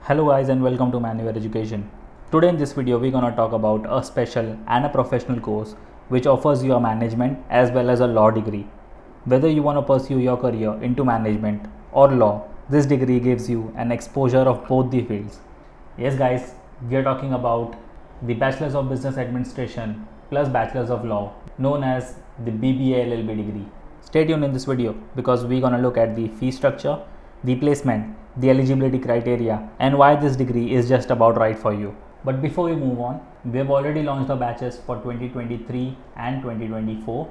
Hello guys and welcome to Manual Education. Today in this video we're gonna talk about a special and a professional course which offers you a management as well as a law degree. Whether you wanna pursue your career into management or law, this degree gives you an exposure of both the fields. Yes guys, we are talking about the Bachelor's of Business Administration plus Bachelor's of Law, known as the BBA LLB degree. Stay tuned in this video because we're gonna look at the fee structure, the placement, the eligibility criteria, and why this degree is just about right for you. But before we move on, we have already launched the batches for 2023 and 2024,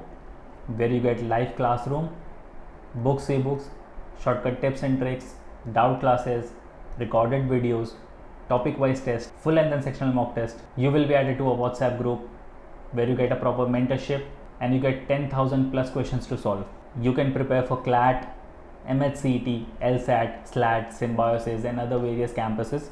where you get live classroom, books, ebooks, shortcut tips and tricks, doubt classes, recorded videos, topic-wise test, full and then sectional mock test. You will be added to a WhatsApp group where you get a proper mentorship and you get 10,000 plus questions to solve. You can prepare for CLAT, MHCET, LSAT, SLAT, Symbiosis and other various campuses.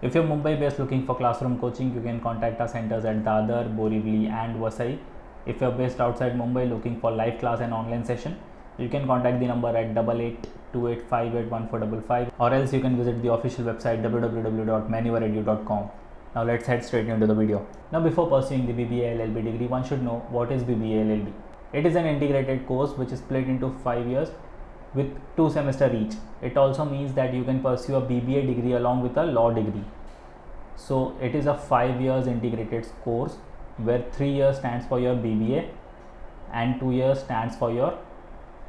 If you're Mumbai based looking for classroom coaching, you can contact our centers at Dadar, Borivali and Vasai. If you're based outside Mumbai looking for live class and online session, you can contact the number at 8828581455 or else you can visit the official website www.manualedu.com. Now let's head straight into the video. Now before pursuing the BBA LLB degree, one should know what is BBA LLB. It is an integrated course which is split into 5 years with 2 semesters each. It also means that you can pursue a BBA degree along with a law degree. So it is a 5 years integrated course where 3 years stands for your BBA and 2 years stands for your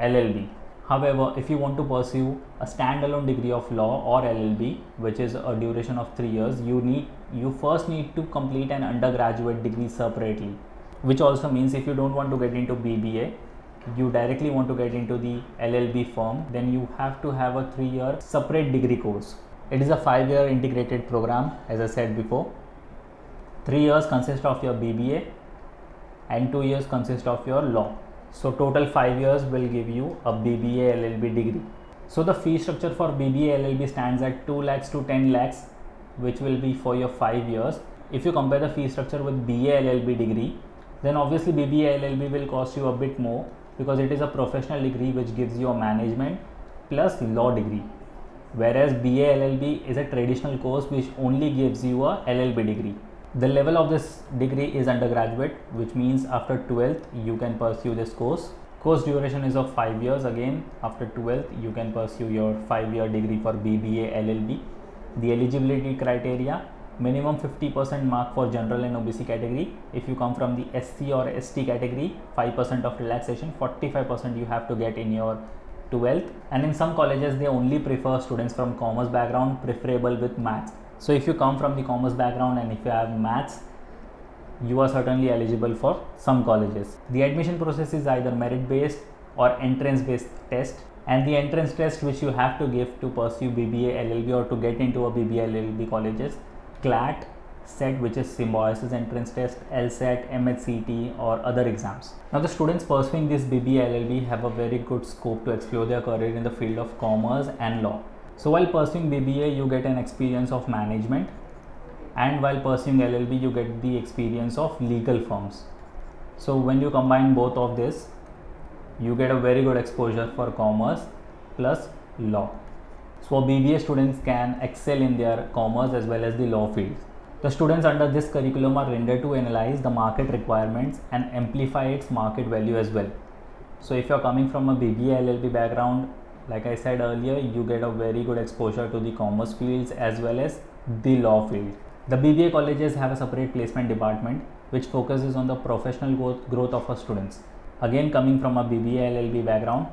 LLB. However, if you want to pursue a standalone degree of law or LLB, which is a duration of 3 years, you first need to complete an undergraduate degree separately, which also means if you don't want to get into BBA, you directly want to get into the LLB firm, then you have to have a 3-year separate degree course. It is a 5-year integrated program, as I said before. 3 years consist of your BBA and 2 years consist of your law. So total 5 years will give you a BBA LLB degree. So the fee structure for BBA LLB stands at 2 lakhs to 10 lakhs, which will be for your 5 years. If you compare the fee structure with BA LLB degree, then obviously BBA LLB will cost you a bit more because it is a professional degree which gives you a management plus law degree, whereas BA LLB is a traditional course which only gives you a LLB degree. The level of this degree is undergraduate, which means after 12th you can pursue this course. Course duration is of 5 years. Again, after 12th you can pursue your 5-year degree for BBA LLB. The eligibility criteria: minimum 50% mark for general and OBC category. If you come from the SC or ST category, 5% of relaxation, 45% you have to get in your 12th. And in some colleges they only prefer students from commerce background, preferable with maths. So if you come from the commerce background and if you have maths, you are certainly eligible for some colleges. The admission process is either merit based or entrance based test, and the entrance test which you have to give to pursue BBA LLB or to get into a BBA LLB colleges: CLAT, SET, which is Symbiosis entrance test, LSAT, MHCET or other exams. Now the students pursuing this BBA LLB have a very good scope to explore their career in the field of commerce and law. So while pursuing BBA you get an experience of management, and while pursuing LLB you get the experience of legal firms. So when you combine both of this, you get a very good exposure for commerce plus law. So BBA students can excel in their commerce as well as the law fields. The students under this curriculum are rendered to analyze the market requirements and amplify its market value as well. So if you are coming from a BBA LLB background, like I said earlier, you get a very good exposure to the commerce fields as well as the law field. The BBA colleges have a separate placement department which focuses on the professional growth of our students. Again, coming from a BBA LLB background,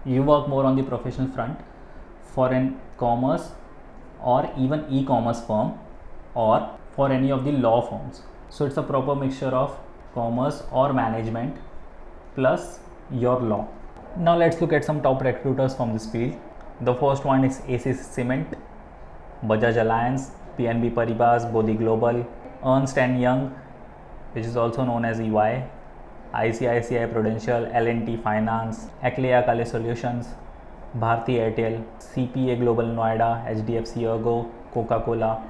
you work more on the professional front for an commerce or even e-commerce firm or for any of the law firms. So it's a proper mixture of commerce or management plus your law. Now let's look at some top recruiters from this field. The first one is ACS Cement, Bajaj Alliance, PNB Paribas, Bodhi Global, Ernst & Young, which is also known as EY, ICICI Prudential, L&T Finance, Aclea Kale Solutions, Bharti Airtel, CPA Global Noida, HDFC Ergo, Coca-Cola,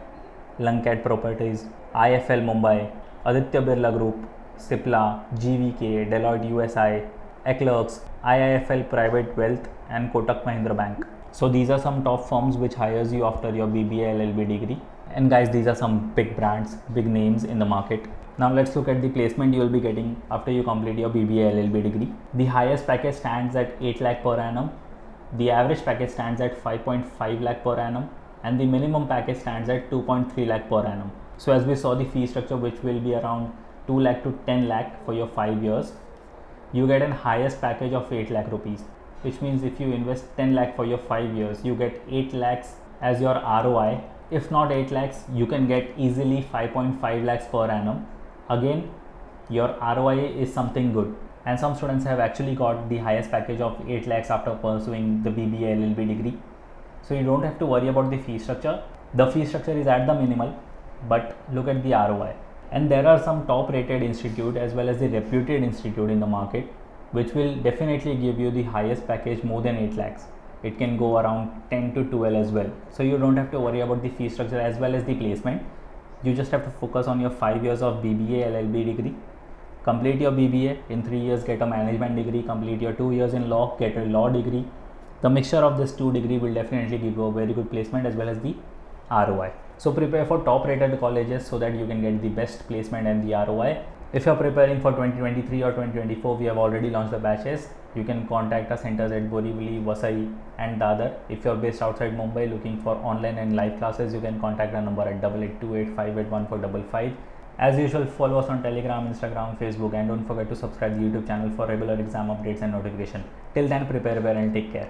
Lancat Properties, IFL Mumbai, Aditya Birla Group, Cipla, GVK, Deloitte USI, Eclerx, IIFL Private Wealth and Kotak Mahindra Bank. So these are some top firms which hires you after your BBA LLB degree. And guys, these are some big brands, big names in the market. Now let's look at the placement you will be getting after you complete your BBA LLB degree. The highest package stands at 8 lakh per annum. The average package stands at 5.5 lakh per annum, and the minimum package stands at 2.3 lakh per annum. So as we saw the fee structure, which will be around 2 lakh to 10 lakh for your 5 years, you get an highest package of 8 lakh rupees, which means if you invest 10 lakh for your 5 years, you get 8 lakhs as your ROI. If not 8 lakhs, you can get easily 5.5 lakhs per annum. Again, your ROI is something good. And some students have actually got the highest package of 8 lakhs after pursuing the BBA LLB degree. So you don't have to worry about the fee structure. The fee structure is at the minimal, but look at the ROI. And there are some top rated institute as well as the reputed institute in the market, which will definitely give you the highest package more than 8 lakhs. It can go around 10 to 12 as well. So you don't have to worry about the fee structure as well as the placement. You just have to focus on your 5 years of BBA LLB degree. Complete your BBA, in 3 years get a management degree, complete your 2 years in law, get a law degree. The mixture of this 2 degrees will definitely give you a very good placement as well as the ROI. So prepare for top rated colleges so that you can get the best placement and the ROI. If you are preparing for 2023 or 2024, we have already launched the batches. You can contact our centers at Borivali, Vasai and Dadar. If you are based outside Mumbai looking for online and live classes, you can contact our number at 8828581455. As usual, follow us on Telegram, Instagram, Facebook, and don't forget to subscribe to the YouTube channel for regular exam updates and notification. Till then, prepare well and take care.